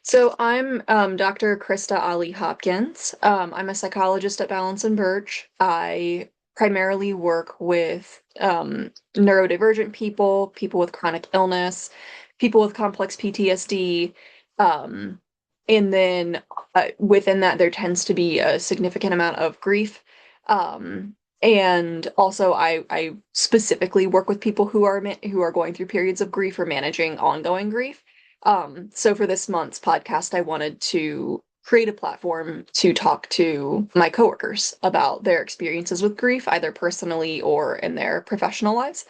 So I'm Dr. Krista Ollie Hopkins. I'm a psychologist at Balance Birch. I primarily work with neurodivergent people, people with chronic illness, people with complex PTSD, um, and then within that there tends to be a significant amount of grief. And also I specifically work with people who are going through periods of grief or managing ongoing grief. So for this month's podcast, I wanted to create a platform to talk to my coworkers about their experiences with grief, either personally or in their professional lives.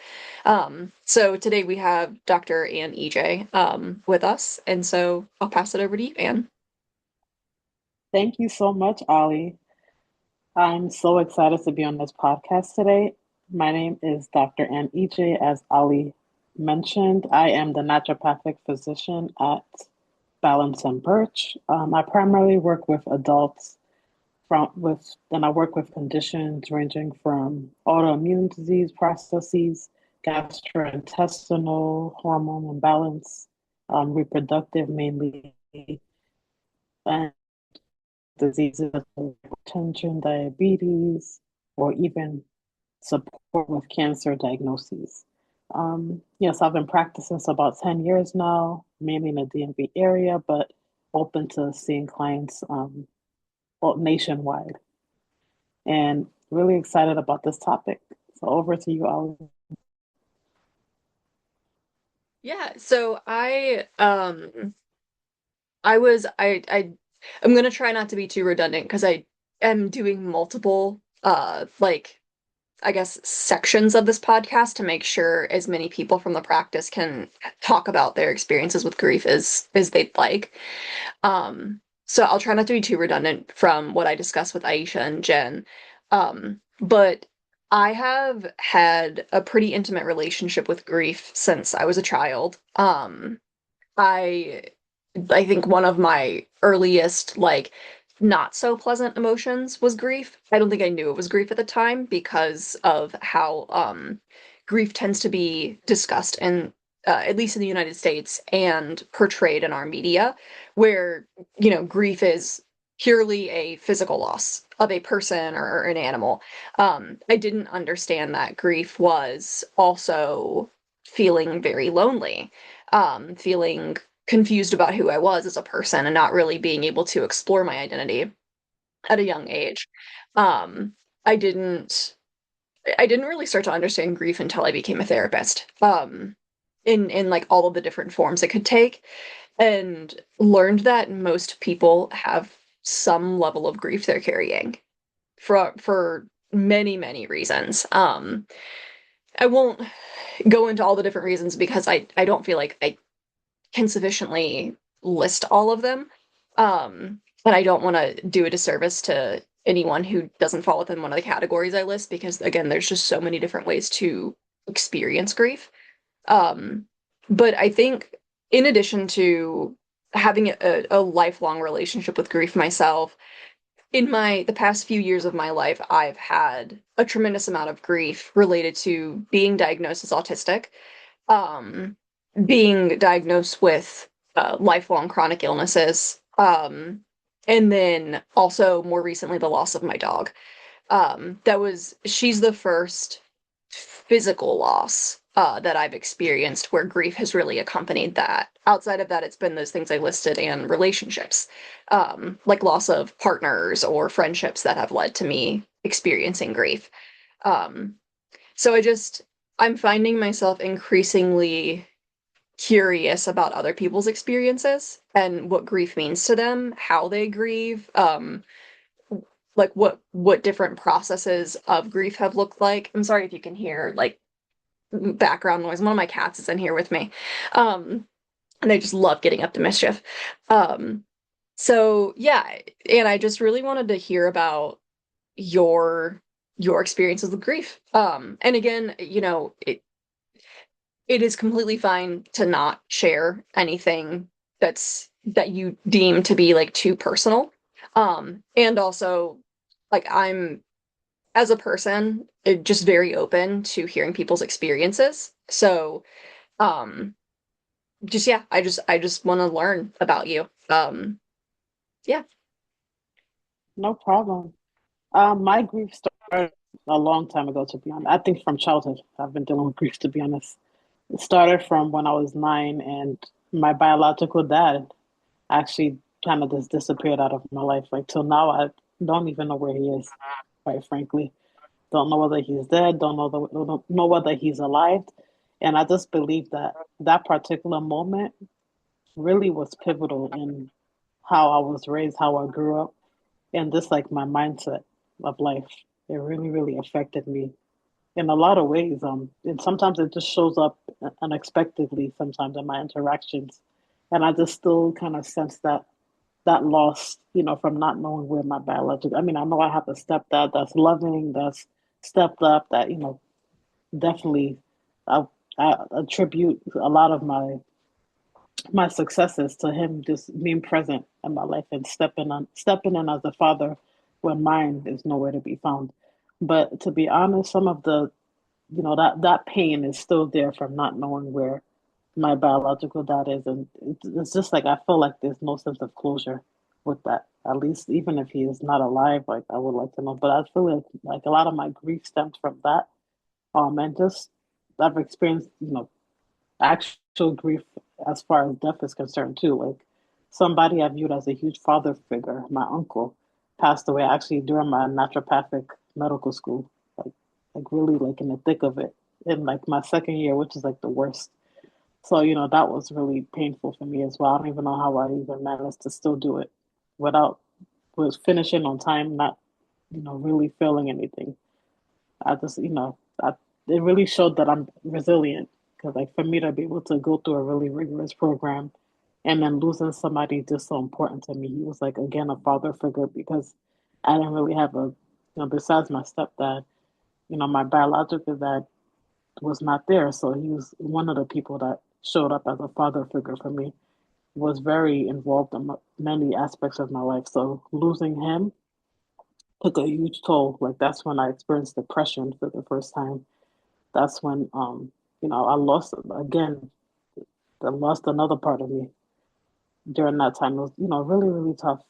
So today we have Dr. Ann Ijeh with us, and so I'll pass it over to you, Ann. Thank you so much, Ollie. I'm so excited to be on this podcast today. My name is Dr. Ann Ijeh. As Ollie mentioned, I am the naturopathic physician at Balance and Birch. I primarily work with adults and I work with conditions ranging from autoimmune disease processes, gastrointestinal, hormone imbalance, reproductive mainly, and diseases like hypertension, diabetes, or even support with cancer diagnoses. Yes, I've been practicing for about 10 years now, mainly in the DMV area, but open to seeing clients nationwide. And really excited about this topic. So over to you, Ali. Yeah, so I I'm gonna try not to be too redundant because I am doing multiple I guess, sections of this podcast to make sure as many people from the practice can talk about their experiences with grief as they'd like. So I'll try not to be too redundant from what I discussed with Aisha and Jen. But I have had a pretty intimate relationship with grief since I was a child. I I think one of my earliest, like, not so pleasant emotions was grief. I don't think I knew it was grief at the time because of how grief tends to be discussed in at least in the United States and portrayed in our media, where, grief is purely a physical loss of a person or an animal. I didn't understand that grief was also feeling very lonely, feeling confused about who I was as a person and not really being able to explore my identity at a young age. Um, I didn't I didn't really start to understand grief until I became a therapist. In like all of the different forms it could take, and learned that most people have some level of grief they're carrying for many, many reasons. I won't go into all the different reasons because I don't feel like I can sufficiently list all of them. And I don't want to do a disservice to anyone who doesn't fall within one of the categories I list because, again, there's just so many different ways to experience grief. Um, but I think, in addition to having a lifelong relationship with grief myself, in the past few years of my life, I've had a tremendous amount of grief related to being diagnosed as autistic, um, being diagnosed with lifelong chronic illnesses, and then also more recently the loss of my dog. She's the first physical loss that I've experienced where grief has really accompanied that. Outside of that, it's been those things I listed and relationships, like loss of partners or friendships that have led to me experiencing grief. Um, so I'm finding myself increasingly curious about other people's experiences and what grief means to them, how they grieve, like what different processes of grief have looked like. I'm sorry if you can hear like background noise. One of my cats is in here with me. And they just love getting up to mischief. Um, so yeah, and I just really wanted to hear about your your experiences with grief. And again, it is completely fine to not share anything that you deem to be like too personal. And also, like, I'm, as a person, just very open to hearing people's experiences. So, um, just yeah, I just want to learn about you. Um, yeah. No problem. My grief started a long time ago, to be honest. I think from childhood, I've been dealing with grief, to be honest. It started from when I was 9, and my biological dad actually kind of just disappeared out of my life. Like till now, I don't even know where he is, quite frankly. Don't know whether he's dead. Don't know whether he's alive. And I just believe that that particular moment really was pivotal in how I was raised, how I grew up, and just like my mindset of life. It really, really affected me in a lot of ways. And sometimes it just shows up unexpectedly. Sometimes in my interactions, and I just still kind of sense that loss, from not knowing where my biological. I mean, I know I have a stepdad that's loving, that's stepped up, that definitely. I, I attribute a lot of my successes to him just being present in my life and stepping in as a father when mine is nowhere to be found. But to be honest, some of the that pain is still there from not knowing where my biological dad is, and it's just like I feel like there's no sense of closure with that. At least even if he is not alive, like I would like to know. But I feel like a lot of my grief stems from that. And just I've experienced actual grief as far as death is concerned too. Like somebody I viewed as a huge father figure, my uncle, passed away actually during my naturopathic medical school. Like really like in the thick of it. In like my second year, which is like the worst. So, that was really painful for me as well. I don't even know how I even managed to still do it without was finishing on time, not, really feeling anything. I just, it really showed that I'm resilient because, like, for me to be able to go through a really rigorous program and then losing somebody just so important to me, he was like again a father figure because I didn't really have besides my stepdad, my biological dad was not there, so he was one of the people that showed up as a father figure for me. Was very involved in many aspects of my life. So losing him took a huge toll. Like that's when I experienced depression for the first time. That's when I lost again. I lost another part of me during that time. It was really really tough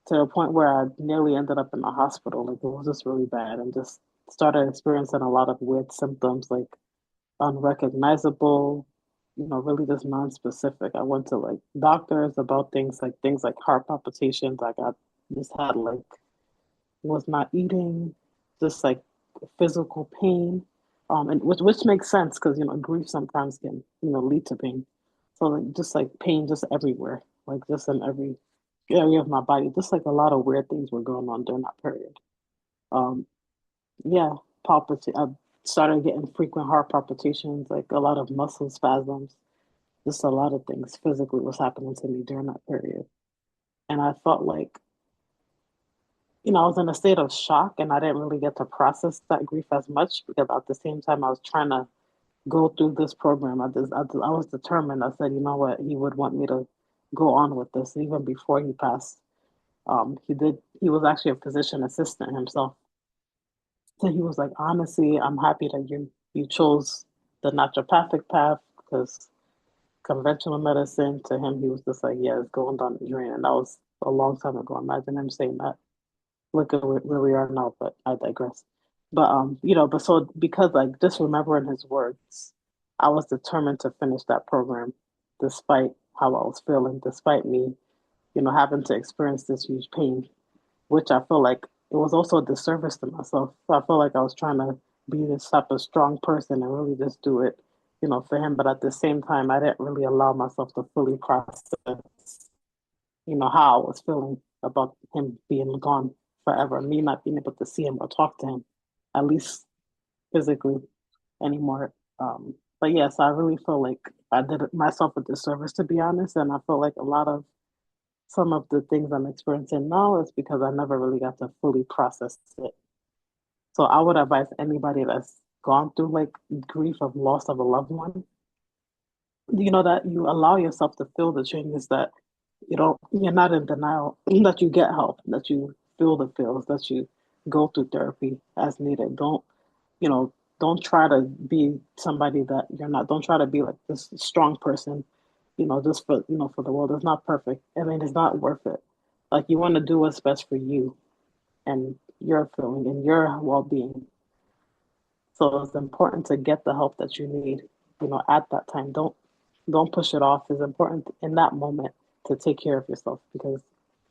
to a point where I nearly ended up in the hospital. Like it was just really bad, and just started experiencing a lot of weird symptoms like unrecognizable, really just non-specific. I went to like doctors about things like heart palpitations. I got just had like was not eating, just like physical pain, and which makes sense because grief sometimes can lead to pain. So like just like pain just everywhere, like just in every area of my body. Just like a lot of weird things were going on during that period. Um, yeah, I started getting frequent heart palpitations, like a lot of muscle spasms. Just a lot of things physically was happening to me during that period. And I felt like, I was in a state of shock and I didn't really get to process that grief as much because at the same time I was trying to go through this program. I was determined. I said, you know what, he would want me to go on with this even before he passed. He was actually a physician assistant himself. So he was like, honestly, I'm happy that you chose the naturopathic path because conventional medicine to him, he was just like, yeah, it's going down the drain. And that was a long time ago. Imagine him saying that. Look at where we are now, but I digress. But but so because like just remembering his words, I was determined to finish that program despite how I was feeling, despite me, having to experience this huge pain, which I feel like it was also a disservice to myself. So I feel like I was trying to be this type of strong person and really just do it, for him. But at the same time, I didn't really allow myself to fully process, how I was feeling about him being gone forever, me not being able to see him or talk to him, at least physically anymore. But yes, I really feel like I did myself a disservice, to be honest. And I feel like a lot of some of the things I'm experiencing now is because I never really got to fully process it. So I would advise anybody that's gone through like grief of loss of a loved one, that you allow yourself to feel the changes that you're not in denial, that you get help, that you feel the feels, that you go through therapy as needed. You don't try to be somebody that you're not. Don't try to be like this strong person just for the world. It's not perfect. I mean, it's not worth it. Like you want to do what's best for you and your feeling and your well-being. So it's important to get the help that you need, at that time. Don't push it off. It's important in that moment to take care of yourself because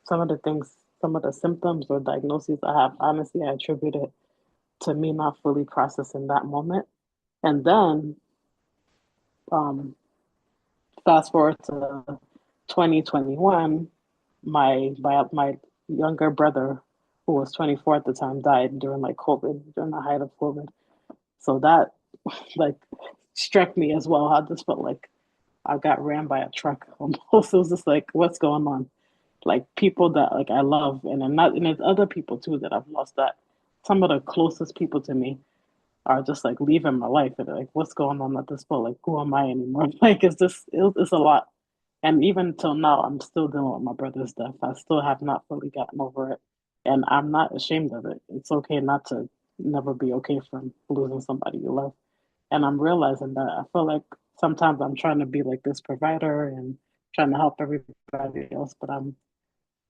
some of the things, some of the symptoms or diagnoses I have, honestly, I attribute it to me not fully processing that moment. And then um, fast forward to 2021, my younger brother, who was 24 at the time, died during like COVID, during the height of COVID. So that like struck me as well. I just felt like I got ran by a truck almost. It was just like, what's going on? Like people that like I love, and I'm not, and there's other people too that I've lost. That some of the closest people to me are just like leaving my life, and like, what's going on at this point? Like, who am I anymore? Like, it's a lot. And even till now, I'm still dealing with my brother's death. I still have not fully gotten over it, and I'm not ashamed of it. It's okay not to never be okay from losing somebody you love. And I'm realizing that I feel like sometimes I'm trying to be like this provider and trying to help everybody else, but I'm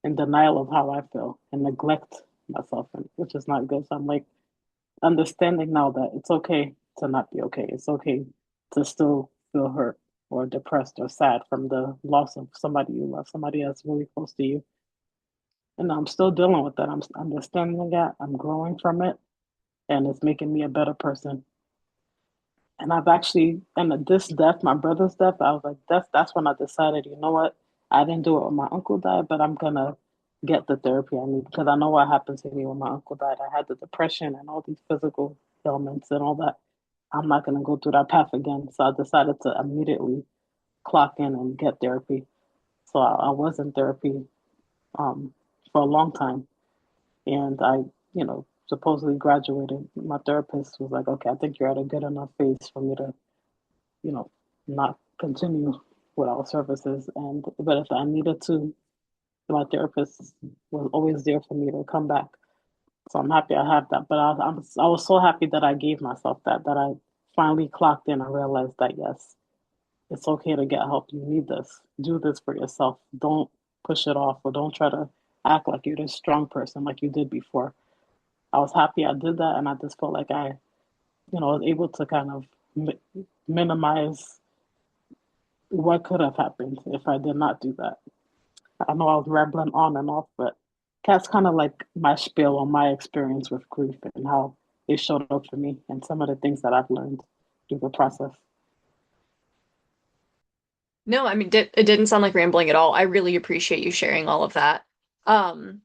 in denial of how I feel and neglect myself, which is not good. So I'm like understanding now that it's okay to not be okay. It's okay to still feel hurt or depressed or sad from the loss of somebody you love, somebody that's really close to you. And I'm still dealing with that. I'm understanding that. I'm growing from it, and it's making me a better person. And I've actually, and this death, my brother's death, I was like, that's when I decided, you know what? I didn't do it when my uncle died, but I'm gonna get the therapy I need because I know what happened to me when my uncle died. I had the depression and all these physical ailments and all that. I'm not gonna go through that path again. So I decided to immediately clock in and get therapy. So I was in therapy um, for a long time, and supposedly graduated. My therapist was like, "Okay, I think you're at a good enough phase for me to you know, not continue with our services. And but if I needed to, my therapist was always there for me to come back. So I'm happy I have that. But I was so happy that I gave myself that I finally clocked in and realized that yes, it's okay to get help. You need this. Do this for yourself. Don't push it off or don't try to act like you're this strong person like you did before. I was happy I did that, and I just felt like I was able to kind of minimize what could have happened if I did not do that. I know I was rambling on and off, but that's kind of like my spiel on my experience with grief and how it showed up for me and some of the things that I've learned through the process. No, I mean, it didn't sound like rambling at all. I really appreciate you sharing all of that. Um,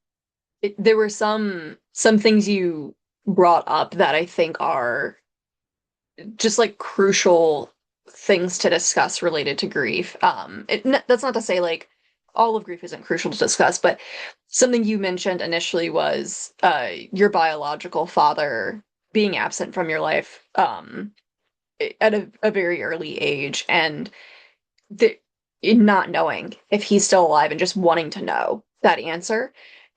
there were some things you brought up that I think are just like crucial things to discuss related to grief. That's not to say like all of grief isn't crucial to discuss, but something you mentioned initially was your biological father being absent from your life at a very early age, and the, in not knowing if he's still alive and just wanting to know that answer.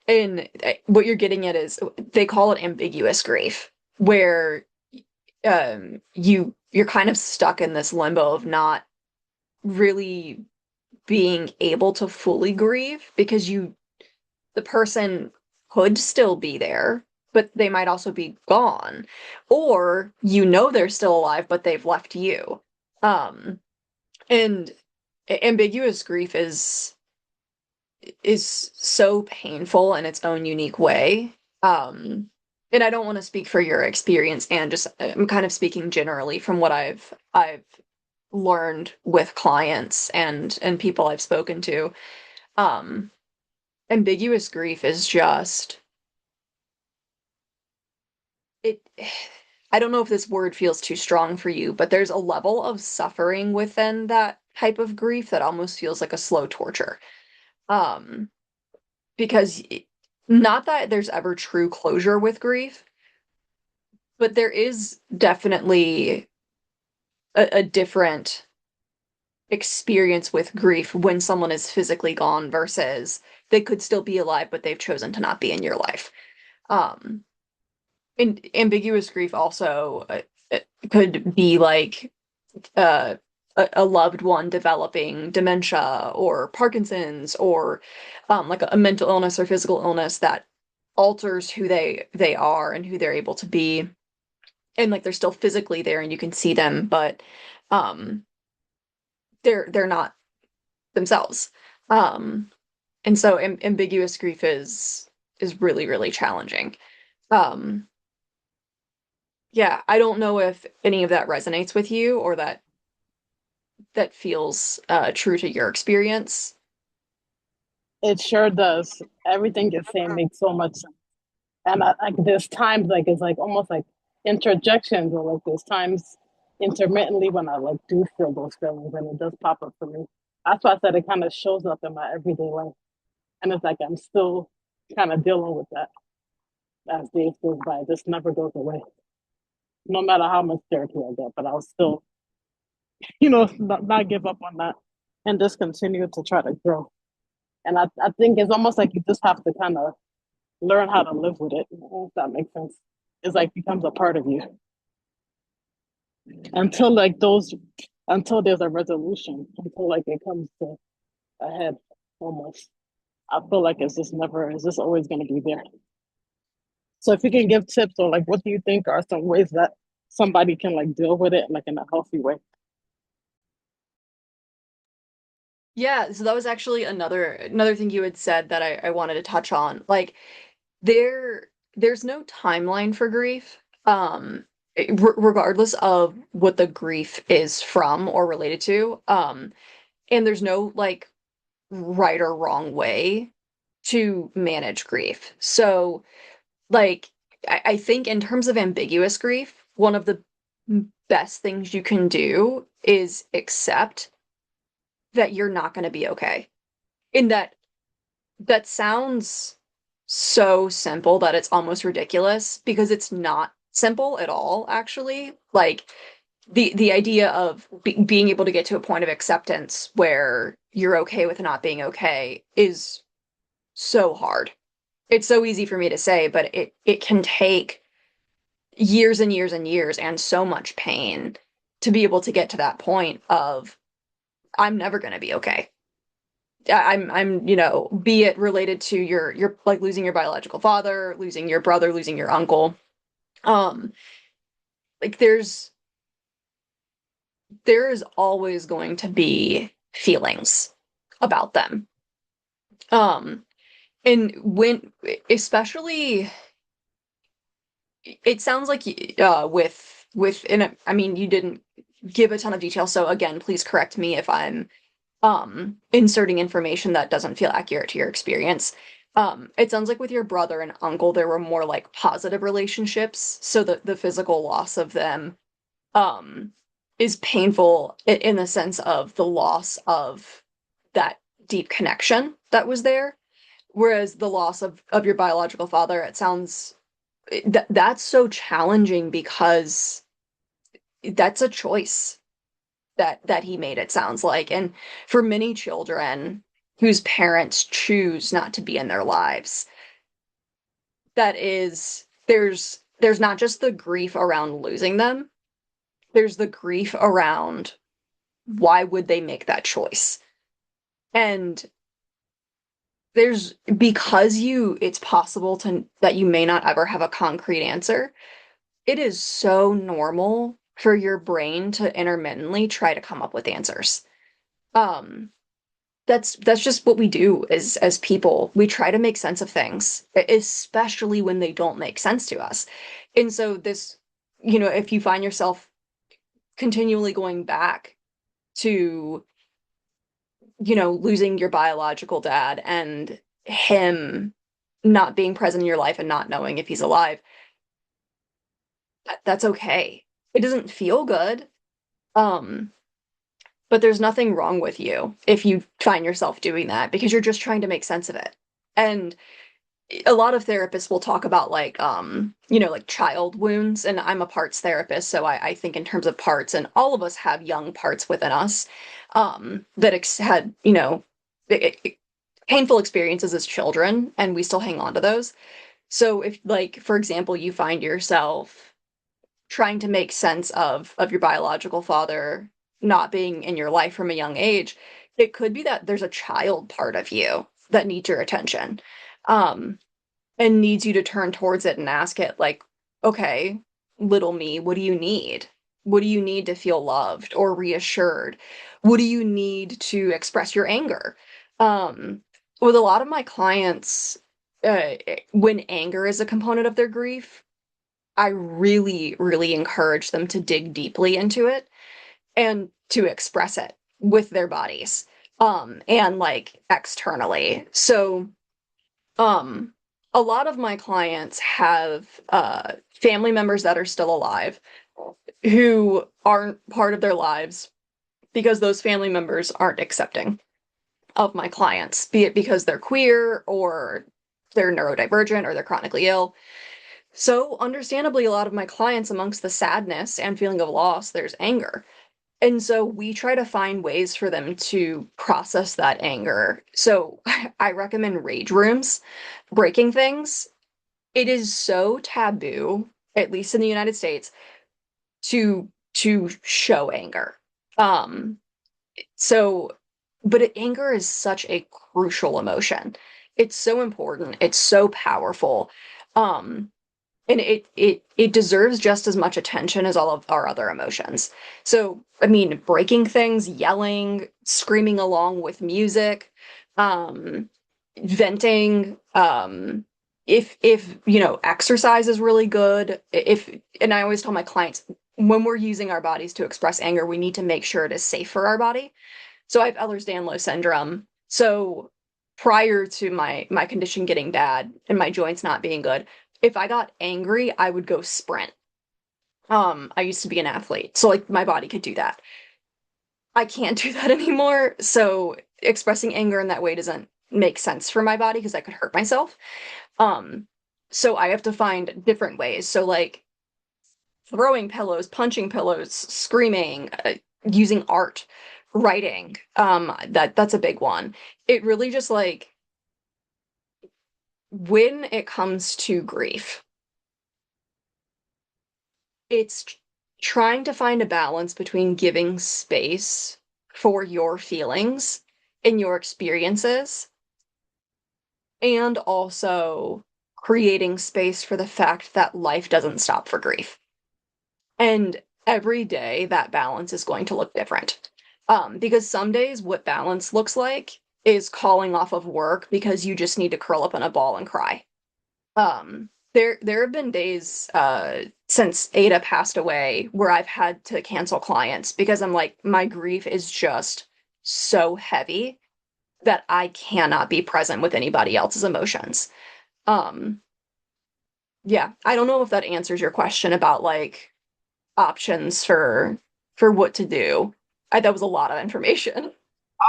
And what you're getting at is they call it ambiguous grief, where you're kind of stuck in this limbo of not really being able to fully grieve because the person could still be there, but they might also be gone, or they're still alive but they've left you. And ambiguous grief is so painful in its own unique way. And I don't want to speak for your experience, and just I'm kind of speaking generally from what I've learned with clients and people I've spoken to. Um, ambiguous grief is just it. I don't know if this word feels too strong for you, but there's a level of suffering within that type of grief that almost feels like a slow torture. Um, because not that there's ever true closure with grief, but there is definitely a different experience with grief when someone is physically gone versus they could still be alive, but they've chosen to not be in your life. Um, and ambiguous grief also it could be like uh a loved one developing dementia or Parkinson's or like a mental illness or physical illness that alters who they are and who they're able to be. And like they're still physically there and you can see them, but um they're not themselves. Um and so ambiguous grief is really, really challenging. Um yeah, I don't know if any of that resonates with you or that feels true to your experience. It sure does. Everything you're saying makes so much sense. And like there's times like it's like almost like interjections or like there's times intermittently when I like do feel those feelings and it does pop up for me. That's why I said it kind of shows up in my everyday life. And it's like I'm still kind of dealing with that as days goes by. It just never goes away. No matter how much therapy I get, but I'll still, not give up on that and just continue to try to grow. And I think it's almost like you just have to kind of learn how to live with it, if that makes sense. It's like becomes a part of you until like those, until there's a resolution, until like it comes to a head almost. I feel like it's just always going to be there. So if you can give tips or like, what do you think are some ways that somebody can like deal with it like in a healthy way? Yeah, so that was actually another thing you had said that I wanted to touch on. Like there's no timeline for grief. Regardless of what the grief is from or related to. And there's no like right or wrong way to manage grief. So like I think in terms of ambiguous grief, one of the best things you can do is accept that you're not going to be okay. In that sounds so simple that it's almost ridiculous because it's not simple at all, actually. Like the idea of being able to get to a point of acceptance where you're okay with not being okay is so hard. It's so easy for me to say, but it can take years and years and years and so much pain to be able to get to that point of I'm never going to be okay. I'm be it related to your like losing your biological father, losing your brother, losing your uncle. Um, like there is always going to be feelings about them. Um, and when especially it sounds like with and I mean you didn't give a ton of detail, so again, please correct me if I'm inserting information that doesn't feel accurate to your experience. It sounds like with your brother and uncle there were more like positive relationships, so the physical loss of them um is painful in the sense of the loss of that deep connection that was there. Whereas the loss of your biological father, it sounds that's so challenging because that's a choice that he made, it sounds like. And for many children whose parents choose not to be in their lives, that is there's not just the grief around losing them, there's the grief around why would they make that choice? And there's because you it's possible to that you may not ever have a concrete answer. It is so normal for your brain to intermittently try to come up with answers. Um, that's just what we do as people. We try to make sense of things, especially when they don't make sense to us. And so if you find yourself continually going back to, losing your biological dad and him not being present in your life and not knowing if he's alive, that's okay. It doesn't feel good. Um, but there's nothing wrong with you if you find yourself doing that because you're just trying to make sense of it. And a lot of therapists will talk about like child wounds, and I'm a parts therapist, so I think in terms of parts, and all of us have young parts within us that had, painful experiences as children, and we still hang on to those. So if, like, for example, you find yourself trying to make sense of your biological father not being in your life from a young age, it could be that there's a child part of you that needs your attention. Um, and needs you to turn towards it and ask it, like, okay, little me, what do you need? What do you need to feel loved or reassured? What do you need to express your anger? Um, with a lot of my clients, when anger is a component of their grief, I really, really encourage them to dig deeply into it and to express it with their bodies, and like externally. So, um, a lot of my clients have family members that are still alive who aren't part of their lives because those family members aren't accepting of my clients, be it because they're queer or they're neurodivergent or they're chronically ill. So, understandably, a lot of my clients, amongst the sadness and feeling of loss, there's anger. And so we try to find ways for them to process that anger. So I recommend rage rooms, breaking things. It is so taboo, at least in the United States, to show anger. Um, so, but anger is such a crucial emotion. It's so important. It's so powerful. Um, and it deserves just as much attention as all of our other emotions. So, I mean, breaking things, yelling, screaming along with music, um, venting, if exercise is really good. If And I always tell my clients, when we're using our bodies to express anger, we need to make sure it is safe for our body. So I have Ehlers-Danlos syndrome. So prior to my condition getting bad and my joints not being good, if I got angry, I would go sprint. I used to be an athlete, so like my body could do that. I can't do that anymore, so expressing anger in that way doesn't make sense for my body because I could hurt myself. Um, so I have to find different ways. So like throwing pillows, punching pillows, screaming, using art, writing. That's a big one. It really just like when it comes to grief, it's trying to find a balance between giving space for your feelings and your experiences, and also creating space for the fact that life doesn't stop for grief. And every day that balance is going to look different. Because some days what balance looks like is calling off of work because you just need to curl up in a ball and cry. There have been days since Ada passed away where I've had to cancel clients because I'm like, my grief is just so heavy that I cannot be present with anybody else's emotions. Um, yeah, I don't know if that answers your question about like options for what to do. That was a lot of information.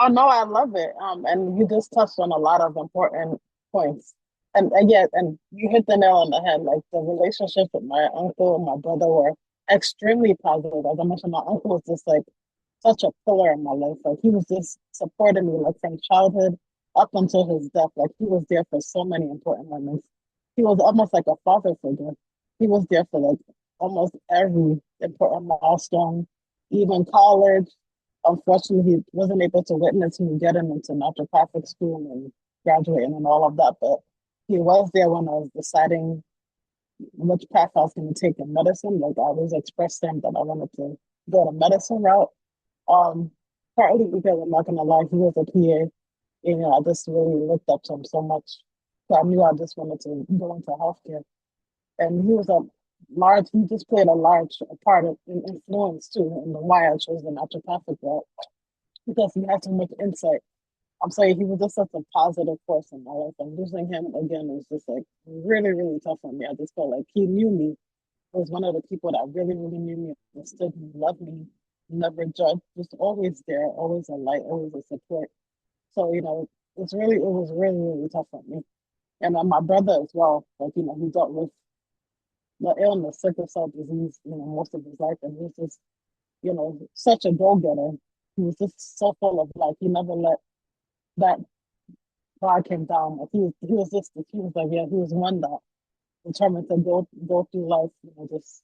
Oh no, I love it. And you just touched on a lot of important points. And yeah, and you hit the nail on the head. Like the relationship with my uncle and my brother were extremely positive. As I mentioned, my uncle was just like such a pillar in my life. Like he was just supporting me like from childhood up until his death. Like he was there for so many important moments. He was almost like a father figure. He was there for like almost every important milestone, even college. Unfortunately, he wasn't able to witness me getting into naturopathic school and graduating and all of that. But he was there when I was deciding which path I was going to take in medicine. Like I always expressed to him that I wanted to go the medicine route. Um, Partly because I'm not gonna lie, he was a PA. You know, I just really looked up to him so much. So I knew I just wanted to go into healthcare. And he was a he just played a large part of in influence too in the why I chose the naturopathic route because he had so much insight. I'm saying he was just such a positive force in my life. And losing him again was just like really, really tough on me. I just felt like he knew me, was one of the people that really, really knew me, understood me, loved me, never judged, just always there, always a light, always a support. So, it was really, really tough on me. And my brother as well, like, he dealt with the illness, sickle cell disease, most of his life. And he was just, such a go-getter. He was just so full of life. He never let that guard him down. Like he was like, yeah, he was one that determined to go through life, just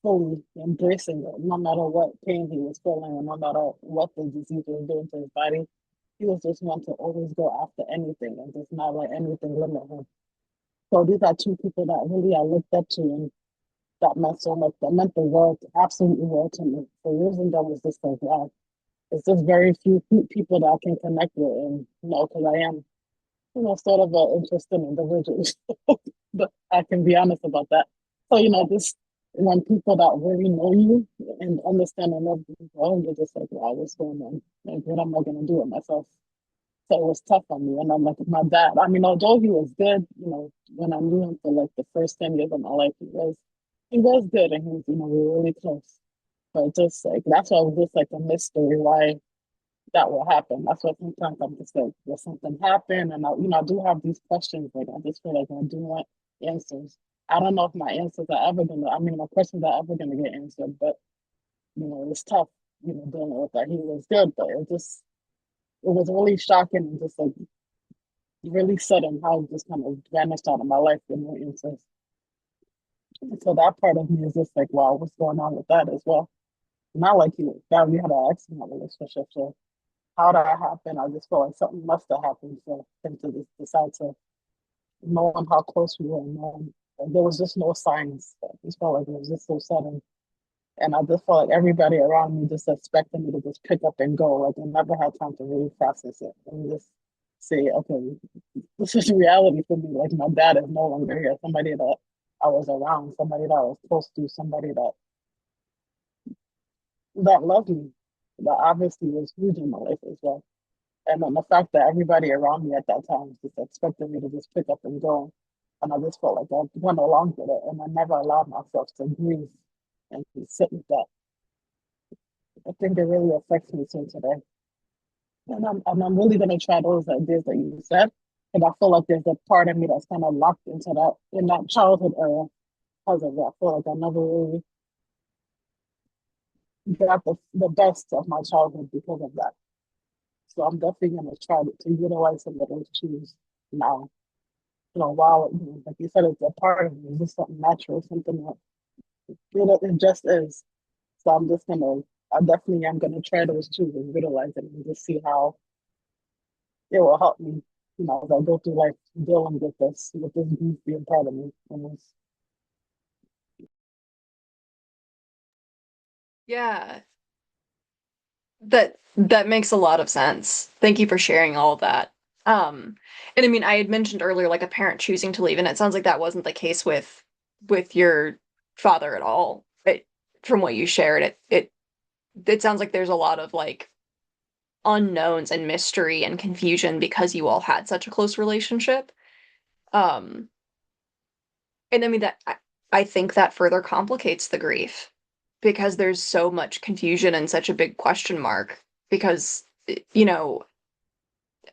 fully embracing it, no matter what pain he was feeling, and no matter what the disease was doing to his body. He was just one to always go after anything and just not let anything limit him. So these are two people that really I looked up to, and that meant so much. That meant the world, absolutely world to me. For years and that was just like, wow, it's just very few people that I can connect with, and because I am, sort of an interesting individual. But I can be honest about that. So, just when people that really know you and understand and love you well, you're just like, wow, what's going on? Like, what am I going to do with myself? So it was tough on me. And I'm like, my dad, I mean, although he was good, when I knew him for like the first 10 years of my life, he was good and he was, we were really close. But just like, that's why it was just like a mystery why that will happen. That's why sometimes I'm just like, will something happen? And I do have these questions. Like, I just feel like I do want answers. I don't know if my answers are ever gonna, I mean, my questions are ever gonna get answered, but, it's tough, dealing with that. He was good, but it was really shocking and just like really sudden how it just kind of vanished out of my life with no answers. So that part of me is just like, wow, what's going on with that as well? Not like that we had an excellent relationship. So how that happened, I just felt like something must have happened for him to just decide to knowing how close we were and knowing there was just no signs. I just felt like it was just so sudden. And I just felt like everybody around me just expected me to just pick up and go. Like I never had time to really process it and just say, okay, this is reality for me. Like my dad is no longer here. Somebody that I was around, somebody that I was close to, somebody that loved me, that obviously was huge in my life as well. And then the fact that everybody around me at that time just expected me to just pick up and go. And I just felt like I went along with it and I never allowed myself to grieve and to sit with that. I think it really affects me till today. And I'm really gonna try those ideas that you said. And I feel like there's a part of me that's kind of locked into that in that childhood era because of that. I feel like I never really got the best of my childhood because of that. So I'm definitely gonna try to utilize some of those tools now. While like you said, it's a part of me, it's just something natural, something that it just is. So I definitely am gonna try those tools and utilize it and just see how it will help me, as I go through life dealing with this grief being part of me. Yeah, that makes a lot of sense. Thank you for sharing all of that. Um, and I mean, I had mentioned earlier like a parent choosing to leave, and it sounds like that wasn't the case with your father at all. From what you shared, it sounds like there's a lot of like unknowns and mystery and confusion because you all had such a close relationship. Um, and I mean I think that further complicates the grief because there's so much confusion and such a big question mark because you know,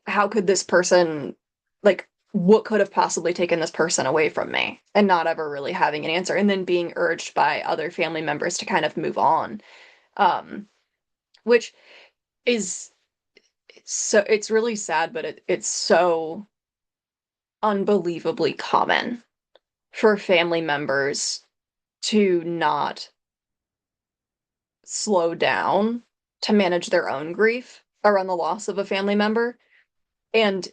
how could this person like what could have possibly taken this person away from me and not ever really having an answer and then being urged by other family members to kind of move on. Um, which is so it's really sad, but it's so unbelievably common for family members to not slow down to manage their own grief around the loss of a family member. And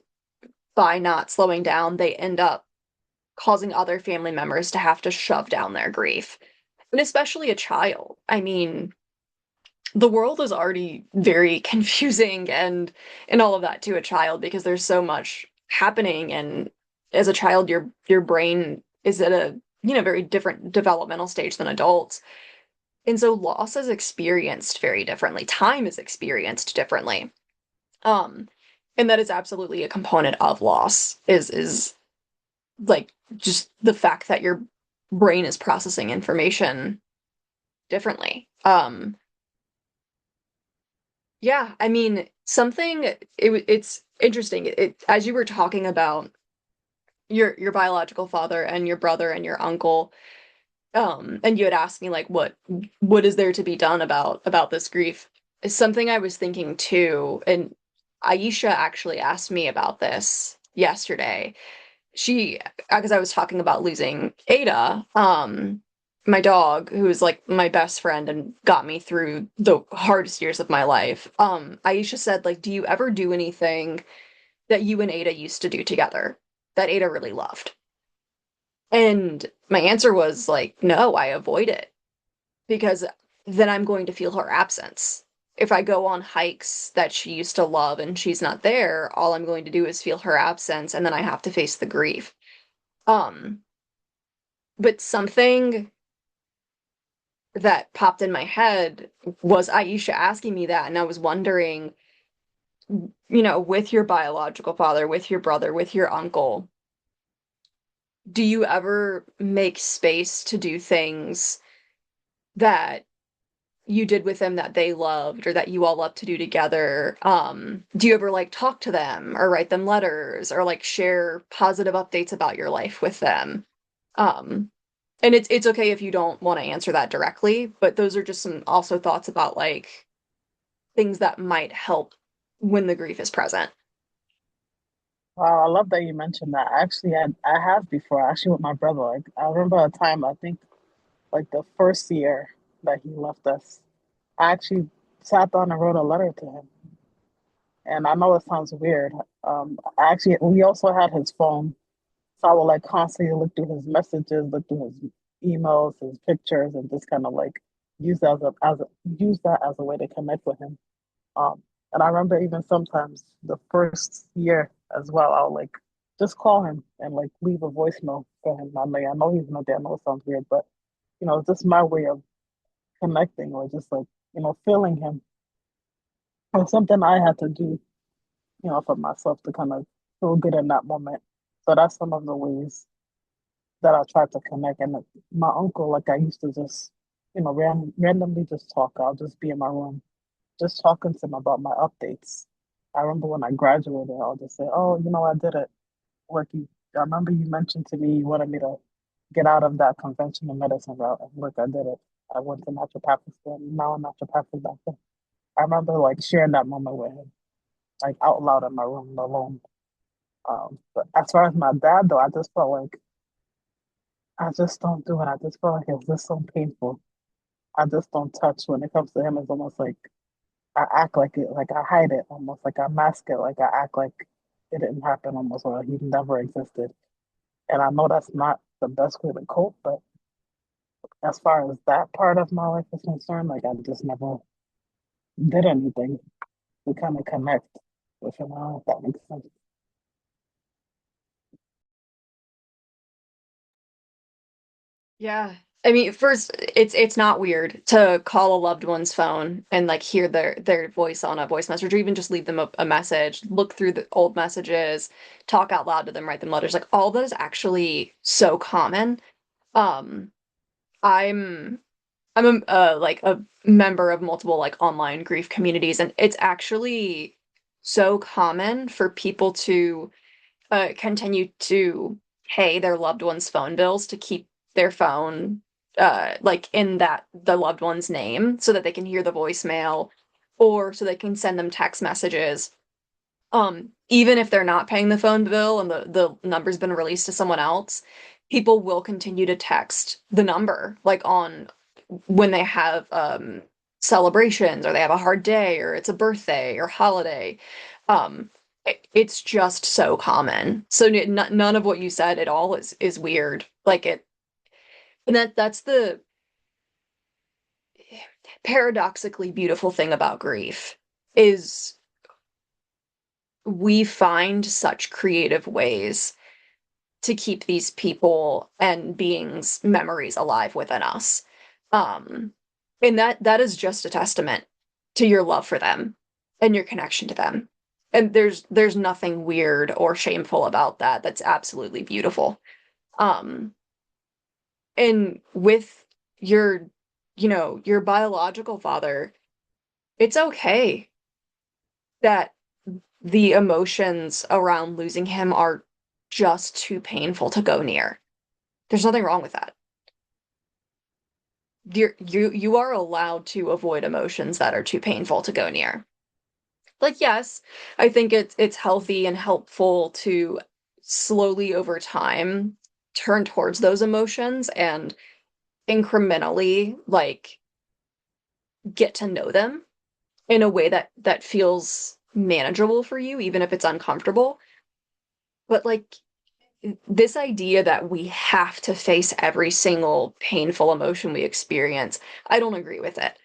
by not slowing down, they end up causing other family members to have to shove down their grief. And especially a child. I mean, the world is already very confusing and all of that to a child because there's so much happening and as a child your brain is at a very different developmental stage than adults. And so loss is experienced very differently. Time is experienced differently. Um, and that is absolutely a component of loss is like just the fact that your brain is processing information differently. Yeah, I mean, it's interesting. As you were talking about your biological father and your brother and your uncle, and you had asked me like what is there to be done about this grief is something I was thinking too. And Aisha actually asked me about this yesterday. She because I was talking about losing Ada. my dog, who is like my best friend and got me through the hardest years of my life, Aisha said, like, do you ever do anything that you and Ada used to do together that Ada really loved? And my answer was like, no, I avoid it because then I'm going to feel her absence. If I go on hikes that she used to love and she's not there, all I'm going to do is feel her absence and then I have to face the grief. Um, but something that popped in my head was Aisha asking me that, and I was wondering, with your biological father, with your brother, with your uncle, do you ever make space to do things that you did with them that they loved or that you all love to do together? Do you ever like talk to them or write them letters or like share positive updates about your life with them? Um, and it's okay if you don't want to answer that directly, but those are just some also thoughts about like things that might help when the grief is present. Wow, I love that you mentioned that. Actually, I have before, actually with my brother. Like I remember a time, I think like the first year that he left us, I actually sat down and wrote a letter to him. And I know it sounds weird. Actually, we also had his phone, so I would like constantly look through his messages, look through his emails, his pictures, and just kind of like use that as a way to connect with him. And I remember even sometimes the first year as well, I'll like just call him and like leave a voicemail for him. I know he's not there. I know it sounds weird, but it's just my way of connecting or just like feeling him or something I had to do, for myself to kind of feel good in that moment. So that's some of the ways that I try to connect. And my uncle, like I used to just, randomly just talk. I'll just be in my room, just talking to him about my updates. I remember when I graduated, I'll just say, "Oh, I did it. Working. I remember you mentioned to me you wanted me to get out of that conventional medicine route, and look, I did it. I went to naturopathic school, and now I'm a naturopathic doctor." I remember like sharing that moment with him, like out loud in my room alone. But as far as my dad, though, I just felt like I just don't do it. I just felt like it's just so painful. I just don't touch when it comes to him. It's almost like I act like it, like I hide it, almost like I mask it, like I act like it didn't happen, almost, or he never existed. And I know that's not the best way to cope, but as far as that part of my life is concerned, like I just never did anything to kind of connect with him. I don't know if that makes sense. Yeah. I mean, first, it's not weird to call a loved one's phone and like hear their voice on a voice message, or even just leave them a message, look through the old messages, talk out loud to them, write them letters. Like all that is actually so common. Um, I'm I'm like a member of multiple like online grief communities, and it's actually so common for people to continue to pay their loved one's phone bills to keep their phone like in that the loved one's name so that they can hear the voicemail or so they can send them text messages. Even if they're not paying the phone bill and the number's been released to someone else, people will continue to text the number like on when they have celebrations or they have a hard day or it's a birthday or holiday. It's just so common. So none of what you said at all is weird. Like it, and that's the paradoxically beautiful thing about grief is we find such creative ways to keep these people and beings' memories alive within us. Um, and that is just a testament to your love for them and your connection to them. And there's nothing weird or shameful about that. That's absolutely beautiful. Um, and with your, your biological father, it's okay that the emotions around losing him are just too painful to go near. There's nothing wrong with that. You are allowed to avoid emotions that are too painful to go near. Like, yes, I think it's healthy and helpful to slowly over time turn towards those emotions and incrementally like get to know them in a way that feels manageable for you, even if it's uncomfortable. But like this idea that we have to face every single painful emotion we experience, I don't agree with it.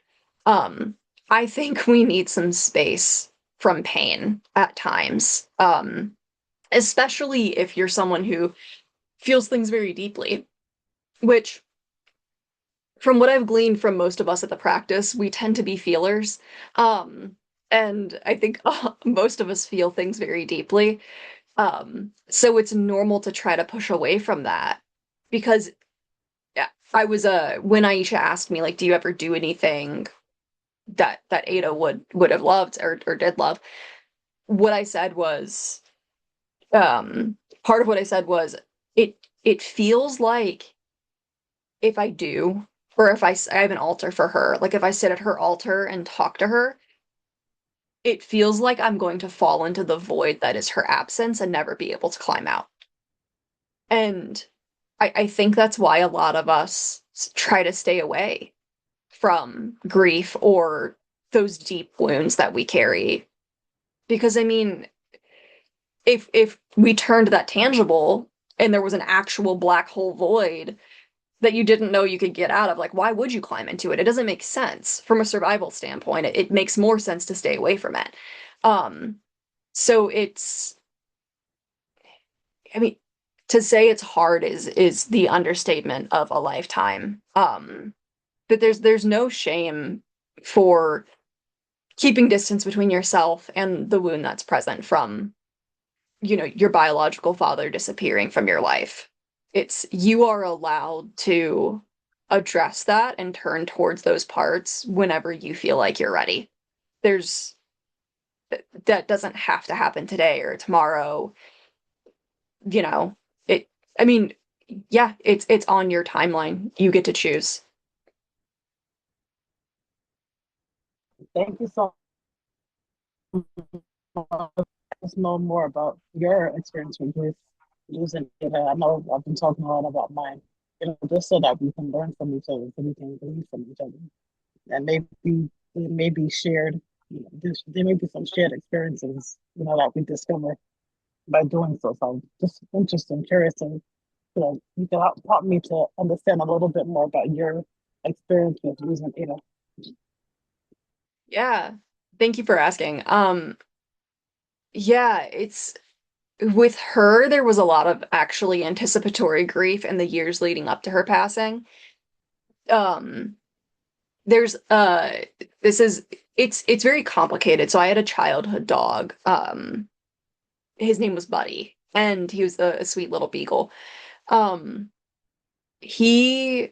Um, I think we need some space from pain at times, especially if you're someone who feels things very deeply, which, from what I've gleaned from most of us at the practice, we tend to be feelers. And I think most of us feel things very deeply. So it's normal to try to push away from that because yeah, I was when Aisha asked me like, do you ever do anything that Ada would have loved or did love? What I said was part of what I said was it feels like if I do or if I have an altar for her, like if I sit at her altar and talk to her, it feels like I'm going to fall into the void that is her absence and never be able to climb out. And I think that's why a lot of us try to stay away from grief or those deep wounds that we carry. Because I mean, if we turned that tangible and there was an actual black hole void that you didn't know you could get out of, like why would you climb into it? It doesn't make sense from a survival standpoint. It makes more sense to stay away from it. Um, so it's I mean, to say it's hard is the understatement of a lifetime. But there's no shame for keeping distance between yourself and the wound that's present from, your biological father disappearing from your life. It's you are allowed to address that and turn towards those parts whenever you feel like you're ready. There's that doesn't have to happen today or tomorrow, you know. It I mean, yeah, it's on your timeline. You get to choose. Thank you so much. Let's know more about your experience with grief, losing it. I know I've been talking a lot about mine, just so that we can learn from each other, so we can glean from each other, and maybe shared. There may be some shared experiences, that we discover by doing so. So I'm just interested and curious, and you can help me to understand a little bit more about your experience with losing Ada. Yeah. Thank you for asking. Yeah, it's with her, there was a lot of actually anticipatory grief in the years leading up to her passing. Um, there's this is it's very complicated. So I had a childhood dog. His name was Buddy, and he was a sweet little beagle. Um, he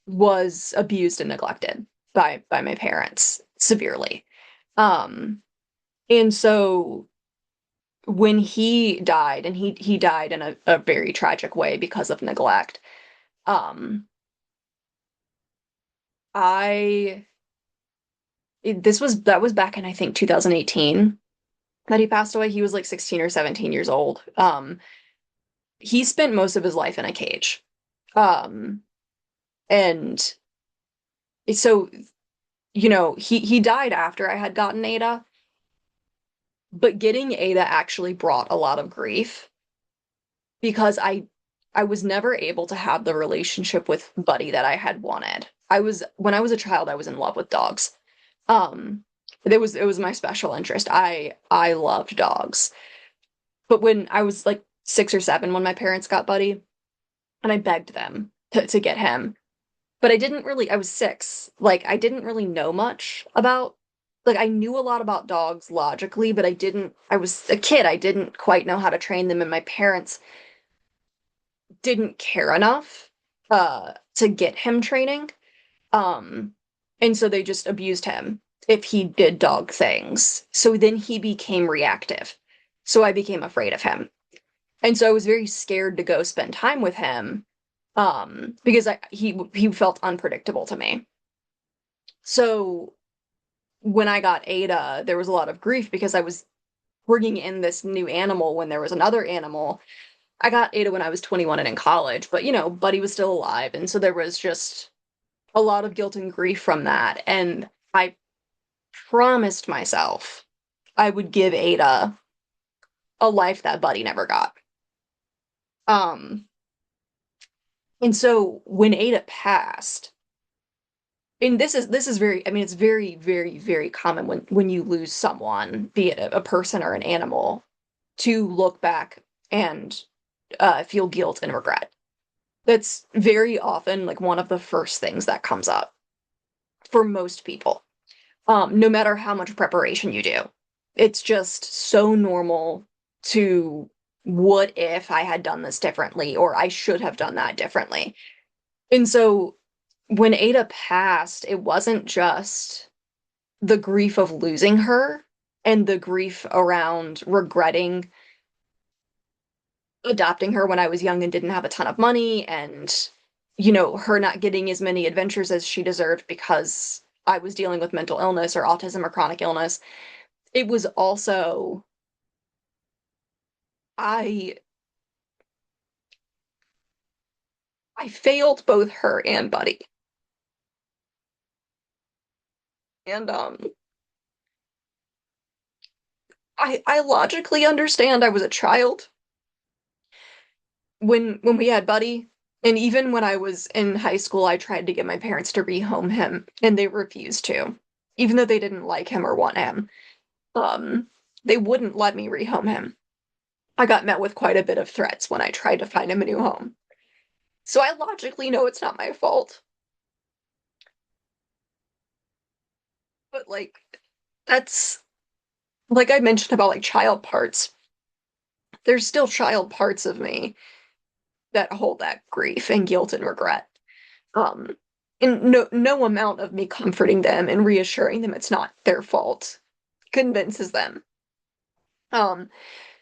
was abused and neglected by my parents severely. Um, and so when he died, and he died in a very tragic way because of neglect, um, I that was back in I think 2018 that he passed away. He was like 16 or 17 years old. He spent most of his life in a cage. Um, and so, he died after I had gotten Ada, but getting Ada actually brought a lot of grief because I was never able to have the relationship with Buddy that I had wanted. When I was a child, I was in love with dogs. Um, it was my special interest. I loved dogs. But when I was like 6 or 7 when my parents got Buddy, and I begged them to get him. But I was 6. Like I didn't really know much about like I knew a lot about dogs logically, but I was a kid. I didn't quite know how to train them, and my parents didn't care enough to get him training. Um and so they just abused him if he did dog things. So then he became reactive. So I became afraid of him. And so I was very scared to go spend time with him because he felt unpredictable to me. So when I got Ada, there was a lot of grief because I was bringing in this new animal when there was another animal I got Ada when I was 21 and in college, but Buddy was still alive, and so there was just a lot of guilt and grief from that. And I promised myself I would give Ada a life that Buddy never got. Um, and so when Ada passed, and this is very, I mean, it's very, very, very common when you lose someone, be it a person or an animal, to look back and feel guilt and regret. That's very often like one of the first things that comes up for most people, no matter how much preparation you do. It's just so normal to, what if I had done this differently, or I should have done that differently. And so when Ada passed, it wasn't just the grief of losing her and the grief around regretting adopting her when I was young and didn't have a ton of money, and her not getting as many adventures as she deserved because I was dealing with mental illness or autism or chronic illness. It was also, I I failed both her and Buddy. And I logically understand I was a child when we had Buddy. And even when I was in high school, I tried to get my parents to rehome him, and they refused to, even though they didn't like him or want him. Um, they wouldn't let me rehome him. I got met with quite a bit of threats when I tried to find him a new home. So I logically know it's not my fault. But like, that's, like I mentioned about like child parts, there's still child parts of me that hold that grief and guilt and regret. Um, and no amount of me comforting them and reassuring them it's not their fault convinces them. Um,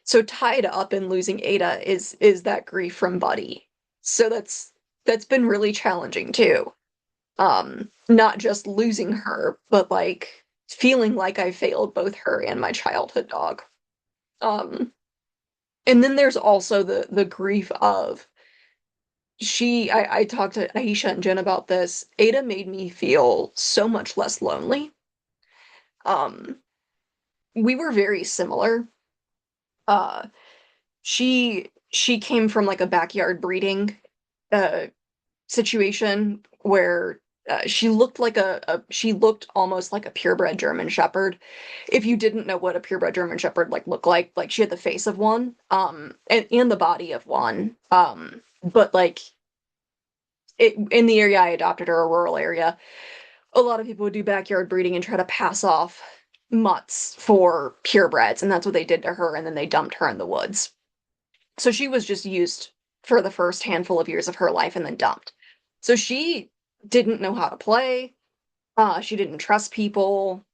so tied up in losing Ada is that grief from Buddy. So that's been really challenging too. Not just losing her, but like feeling like I failed both her and my childhood dog. Um, and then there's also the grief of, I talked to Aisha and Jen about this. Ada made me feel so much less lonely. Um, we were very similar. Uh, she came from like a backyard breeding uh situation where she looked almost like a purebred German Shepherd. If you didn't know what a purebred German Shepherd looked like she had the face of one, and the body of one. But like in the area I adopted her, a rural area, a lot of people would do backyard breeding and try to pass off mutts for purebreds, and that's what they did to her, and then they dumped her in the woods. So she was just used for the first handful of years of her life and then dumped. So she didn't know how to play. She didn't trust people.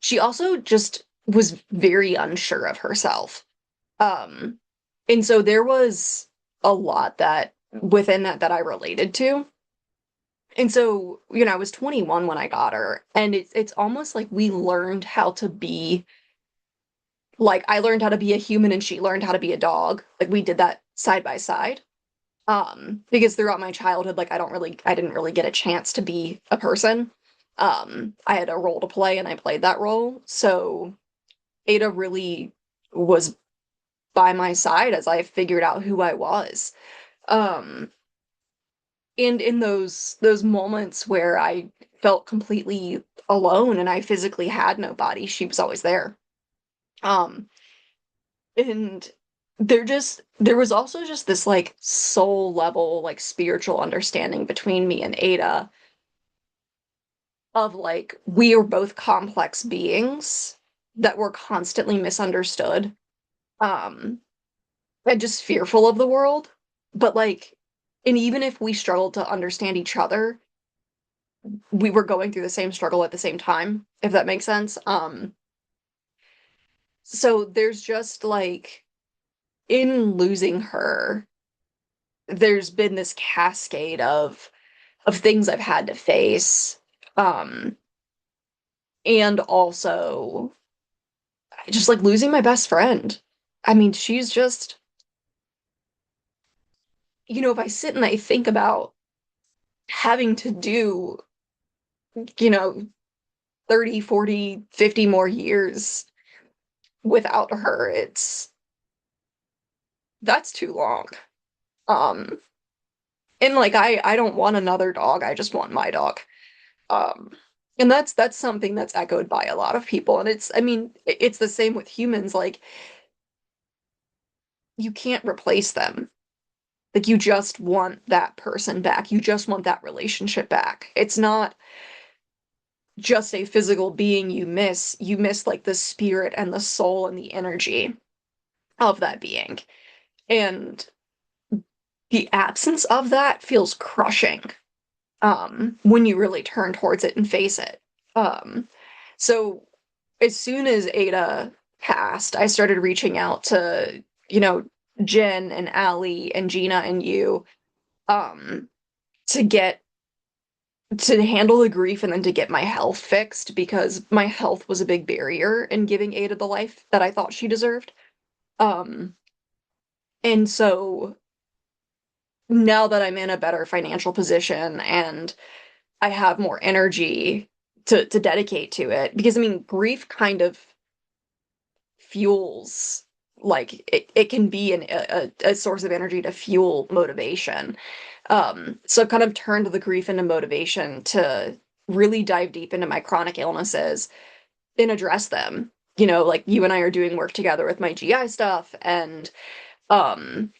She also just was very unsure of herself. Um, and so there was a lot that within that I related to. And so, I was 21 when I got her, and it's almost like we learned how to be, like I learned how to be a human and she learned how to be a dog. Like we did that side by side. Because throughout my childhood, like I didn't really get a chance to be a person. I had a role to play and I played that role. So Ada really was by my side as I figured out who I was. Um, and in those moments where I felt completely alone and I physically had nobody, she was always there. Um, and there was also just this like soul level, like spiritual understanding between me and Ada of like we are both complex beings that were constantly misunderstood, um, and just fearful of the world. But like, and even if we struggled to understand each other, we were going through the same struggle at the same time, if that makes sense. So there's just like in losing her, there's been this cascade of things I've had to face. Um, and also just like losing my best friend. I mean, she's just if I sit and I think about having to do, you know, 30, 40, 50 more years without her, that's too long. Um, and like I don't want another dog. I just want my dog. Um, and that's something that's echoed by a lot of people. And I mean, it's the same with humans. Like you can't replace them. Like you just want that person back. You just want that relationship back. It's not just a physical being you miss. You miss like the spirit and the soul and the energy of that being. And the absence of that feels crushing when you really turn towards it and face it. Um, so as soon as Ada passed, I started reaching out to, you know, Jen and Allie and Gina and you um, to get to handle the grief and then to get my health fixed because my health was a big barrier in giving Ada the life that I thought she deserved. Um, and so now that I'm in a better financial position and I have more energy to dedicate to it, because I mean, grief kind of fuels like it can be a source of energy to fuel motivation. So I've kind of turned the grief into motivation to really dive deep into my chronic illnesses and address them. Like you and I are doing work together with my GI stuff, and um,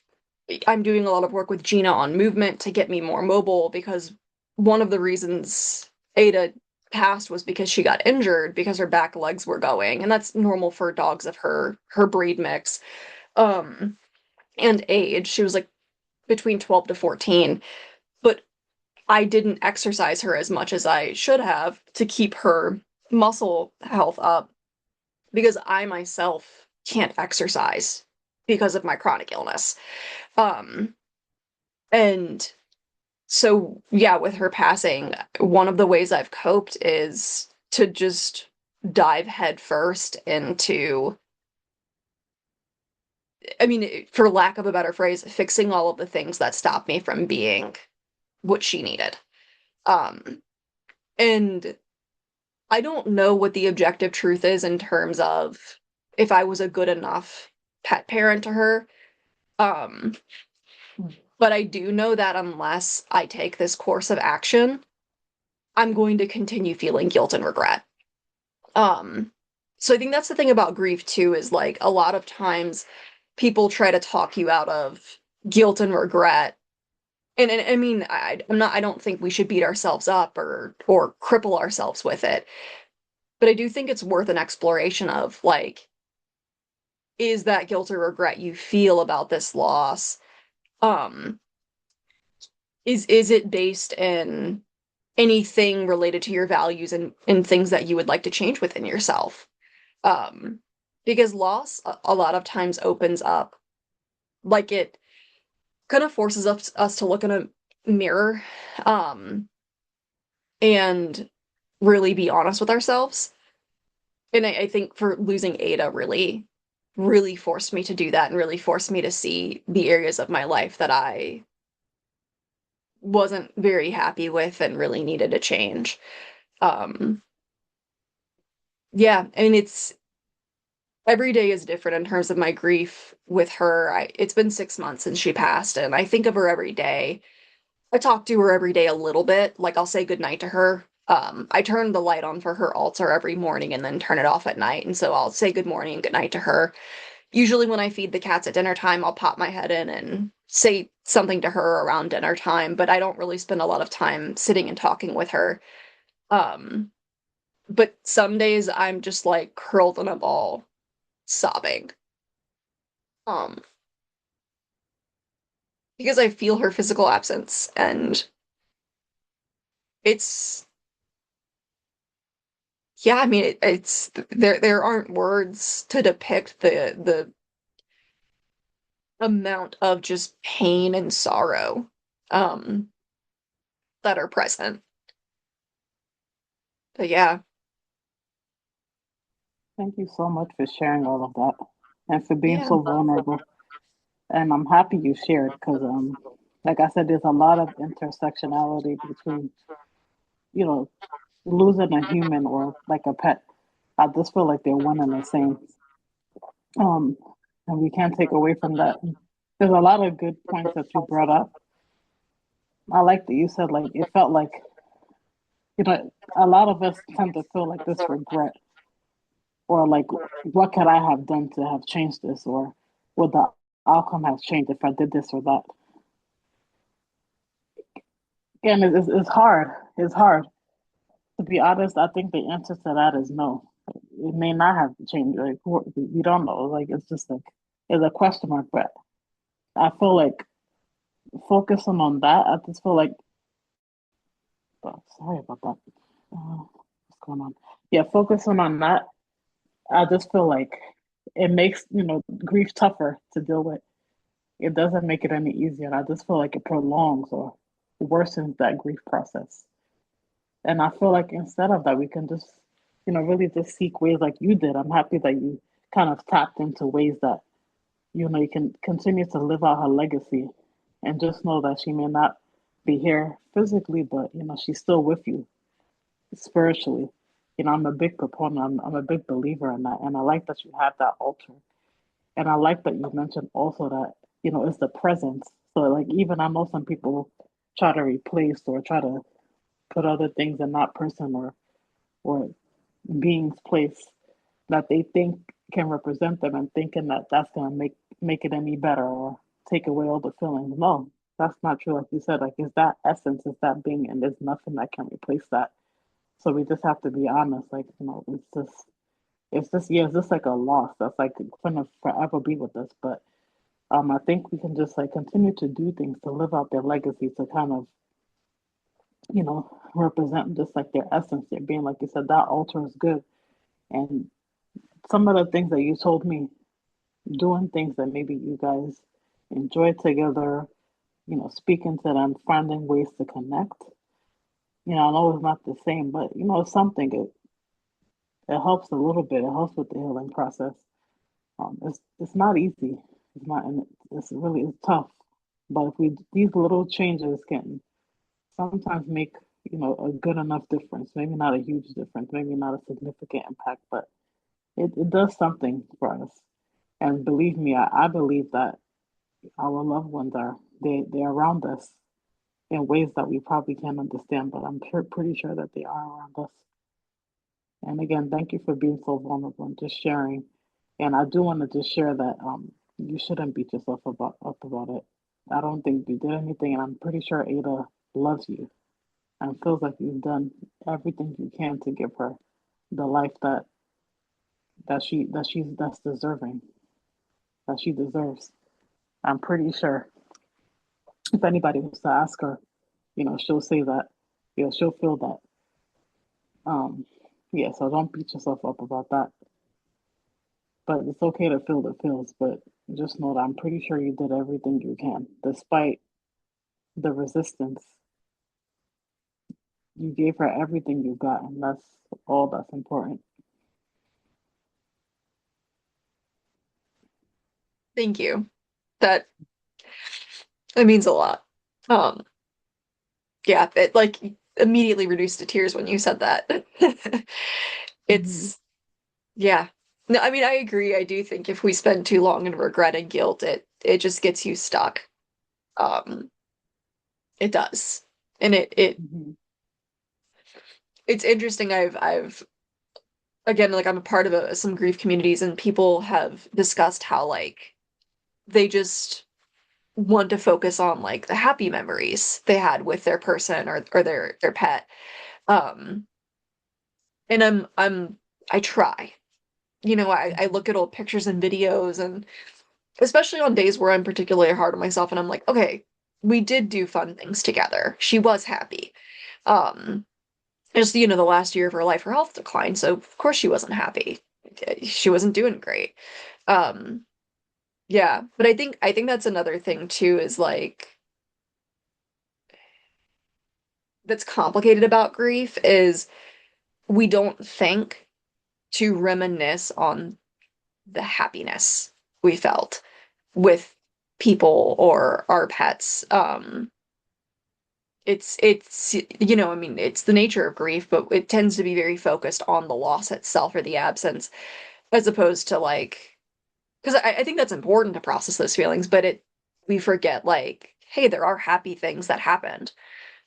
I'm doing a lot of work with Gina on movement to get me more mobile because one of the reasons Ada passed was because she got injured because her back legs were going, and that's normal for dogs of her breed mix. Um, and age. She was like between 12 to 14, but I didn't exercise her as much as I should have to keep her muscle health up because I myself can't exercise because of my chronic illness. Um, and so yeah, with her passing, one of the ways I've coped is to just dive headfirst into, I mean, for lack of a better phrase, fixing all of the things that stopped me from being what she needed. Um, and I don't know what the objective truth is in terms of if I was a good enough pet parent to her. Um, but I do know that unless I take this course of action, I'm going to continue feeling guilt and regret. Um, so I think that's the thing about grief too, is like a lot of times people try to talk you out of guilt and regret. And I mean, I don't think we should beat ourselves up or cripple ourselves with it. But I do think it's worth an exploration of like, is that guilt or regret you feel about this loss, um, is it based in anything related to your values and things that you would like to change within yourself? Um, because loss a lot of times opens up, like it kind of forces us to look in a mirror, um, and really be honest with ourselves. And I think for losing Ada really, really forced me to do that and really forced me to see the areas of my life that I wasn't very happy with and really needed to change. Um, yeah, I mean, every day is different in terms of my grief with her. It's been 6 months since she passed, and I think of her every day. I talk to her every day a little bit. Like I'll say goodnight to her. I turn the light on for her altar every morning and then turn it off at night. And so I'll say good morning and good night to her. Usually when I feed the cats at dinner time, I'll pop my head in and say something to her around dinner time, but I don't really spend a lot of time sitting and talking with her. Um, but some days I'm just like curled in a ball, sobbing. Um, because I feel her physical absence and it's yeah, I mean it's there aren't words to depict the amount of just pain and sorrow um that are present. But yeah, Thank you so much for sharing all of that and for being yeah. so vulnerable. And I'm happy you shared because Like I said, there's a lot of intersectionality between, you know, losing a human or like a pet. I just feel like they're one and the same. Um, and we can't take away from that. There's a lot of good points that you brought up. I like that you said like it felt like, a lot of us tend to feel like this regret or like what could I have done to have changed this or would the outcome have changed if I did this or that. Again, it's hard. It's hard. To be honest, I think the answer to that is no. It may not have changed. Like we don't know. Like it's just like it's a question mark. But I feel like focusing on that, I just feel like oh, sorry about that. What's going on? Yeah, focusing on that, I just feel like it makes grief tougher to deal with. It doesn't make it any easier. And I just feel like it prolongs or worsens that grief process. And I feel like instead of that, we can just, really just seek ways like you did. I'm happy that you kind of tapped into ways that, you can continue to live out her legacy and just know that she may not be here physically, but, she's still with you spiritually. I'm a big proponent, I'm a big believer in that. And I like that you have that altar. And I like that you mentioned also that, it's the presence. So, like, even I know some people try to replace or try to put other things in that person or being's place that they think can represent them and thinking that that's going to make it any better or take away all the feelings. No, that's not true. Like you said, like it's that essence, it's that being, and there's nothing that can replace that. So we just have to be honest. Like it's just yeah, it's just like a loss that's like gonna forever be with us. But I think we can just like continue to do things to live out their legacy to kind of represent just like their essence, their being. Like you said, that altar is good. And some of the things that you told me, doing things that maybe you guys enjoy together, speaking to them, finding ways to connect. I know it's not the same, but something it helps a little bit. It helps with the healing process. It's not easy. It's not, and it's tough. But if we these little changes can sometimes make a good enough difference. Maybe not a huge difference. Maybe not a significant impact, but it does something for us. And believe me, I believe that our loved ones they're around us in ways that we probably can't understand, but I'm pretty sure that they are around us. And again, thank you for being so vulnerable and just sharing. And I do want to just share that you shouldn't beat yourself up about it. I don't think you did anything, and I'm pretty sure Ada loves you and feels like you've done everything you can to give her the life that's deserving, that she deserves. I'm pretty sure if anybody was to ask her, she'll say that, she'll feel that. Um, yeah, so don't beat yourself up about that. But it's okay to feel the feels, but just know that I'm pretty sure you did everything you can. Despite the resistance, you gave her everything you got, and that's all that's important. Thank you. That it means a lot. Um, yeah, it like immediately reduced to tears when you said that. Mhm. It's yeah. No, I mean I agree. I do think if we spend too long in regret and guilt, it just gets you stuck. Um, it does. And Mhm. it's interesting. I've again like I'm a part of some grief communities and people have discussed how like they just want to focus on like the happy memories they had with their person or their pet. Um, and I try. I Mhm. look at old pictures and videos and especially on days where I'm particularly hard on myself and I'm like, okay, we did do fun things together. She was happy. Um, just the last year of her life, her health declined, so of course she wasn't happy. She wasn't doing great. Um, yeah, but I think that's another thing too is like that's complicated about grief is we don't think to reminisce on the happiness we felt with people or our pets. It's I mean, it's the nature of grief, but it tends to be very focused on the loss itself or the absence, as opposed to like, because I think that's important to process those feelings, but we forget like, hey, there are happy things that happened.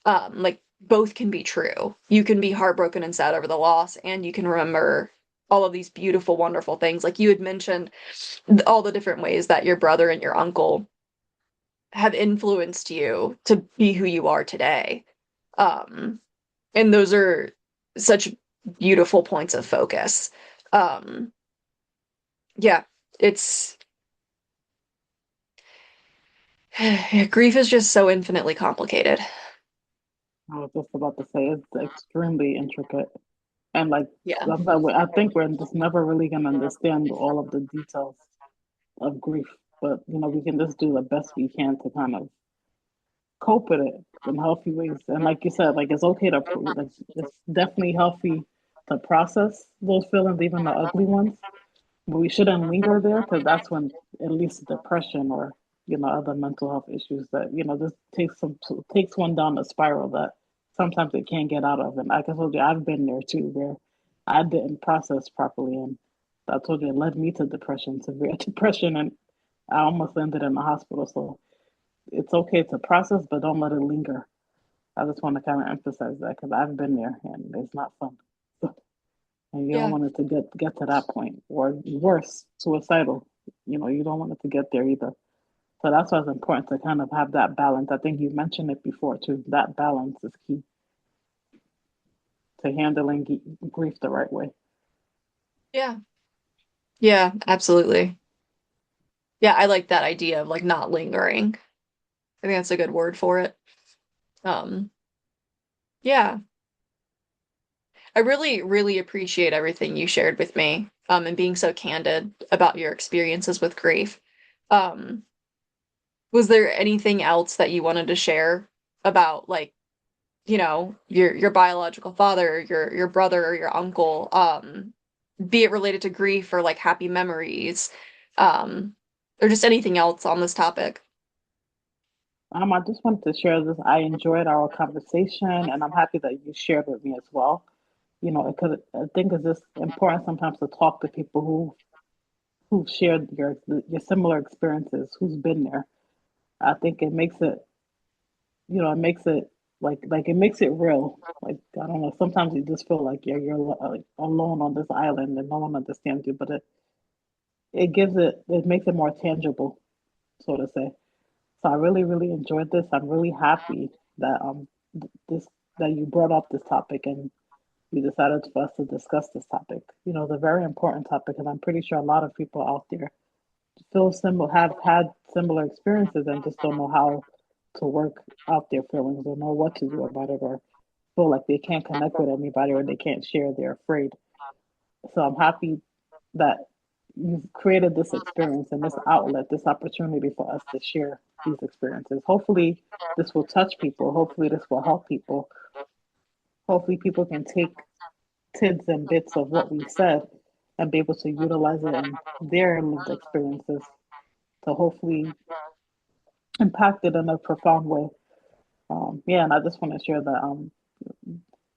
Like both can be true. You can be heartbroken and sad over the loss, and you can remember all of these beautiful, wonderful things. Like you had mentioned all the different ways that your brother and your uncle have influenced you to be who you are today. Um, and those are such beautiful points of focus. Um, yeah, it's grief is just so infinitely complicated. I was just about to say it's extremely intricate. And like Yeah. sometimes I think we're just never really gonna understand all of the details of grief. But we can just do the best we can to kind of cope with it in healthy ways. And like you said, like it's okay to like it's definitely healthy to process those feelings, even the ugly ones. But we shouldn't linger there because that's when at least depression or other mental health issues that just takes one down a spiral that sometimes it can't get out of. And like I told you, I've been there too, where I didn't process properly, and I told you it led me to depression, severe depression, and I almost ended in the hospital. So it's okay to process, but don't let it linger. I just want to kind of emphasize that because I've been there and it's not fun. And you don't Yeah. want it to get to that point, or worse, suicidal. You don't want it to get there either. So that's why it's important to kind of have that balance. I think you mentioned it before too. That balance is key to handling grief the right way. Yeah. Yeah, absolutely. Yeah, I like that idea of like not lingering. I think that's a good word for it. Um, yeah. I really, really appreciate everything you shared with me, and being so candid about your experiences with grief. Um, was there anything else that you wanted to share about like, your biological father, your brother or your uncle, be it related to grief or like happy memories, um, or just anything else on this topic? I just wanted to share this. I enjoyed our conversation, and I'm happy that you shared with me as well. Because I think it's just important sometimes to talk to people who've shared your similar experiences, who's been there. I think it makes it like it makes it real. Like I don't know, sometimes you just feel like you're like alone on this island and no one understands you, but it makes it more tangible, so to say. So I really really enjoyed this. I'm really happy that this that you brought up this topic and we decided for us to discuss this topic. It's a very important topic, and I'm pretty sure a lot of people out there feel similar, have had similar experiences, and just don't know how to work out their feelings or know what to do about it, or feel like they can't connect with anybody or they can't share. They're afraid. So I'm happy that you've created this experience and this outlet, this opportunity for us to share these experiences. Hopefully, this will touch people. Hopefully, this will help people. Hopefully, people can take tidbits and bits of what we said and be able to utilize it in their lived experiences to hopefully impact it in a profound way. Yeah, and I just want to share that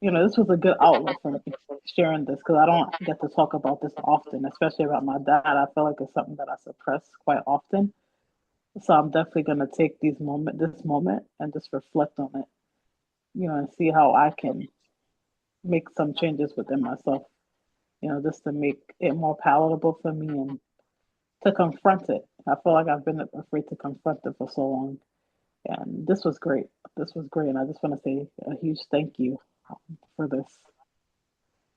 this was a good outlet for me sharing this because I don't get to talk about this often, especially about my dad. I feel like it's something that I suppress quite often. So I'm definitely gonna take this moment and just reflect on it, and see how I can make some changes within myself, just to make it more palatable for me and to confront it. I feel like I've been afraid to confront it for so long. And this was great. This was great. And I just want to say a huge thank you for this.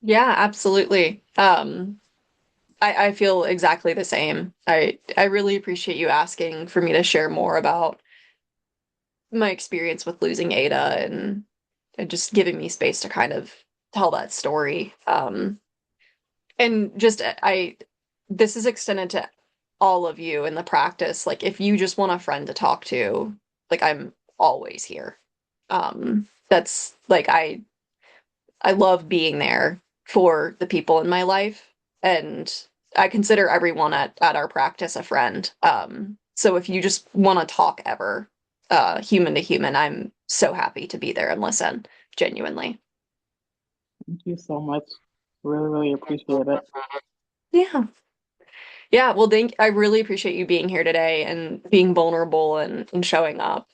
Yeah, absolutely. I feel exactly the same. I really appreciate you asking for me to share more about my experience with losing Ada and just giving me space to kind of tell that story. And just this is extended to all of you in the practice. Like if you just want a friend to talk to, like I'm always here. That's like I love being there for the people in my life, and I consider everyone at our practice a friend. So if you just want to talk ever, human to human, I'm so happy to be there and listen, genuinely. Thank you so much. Really, really appreciate it. Yeah. Yeah, well, I really appreciate you being here today and being vulnerable and showing up.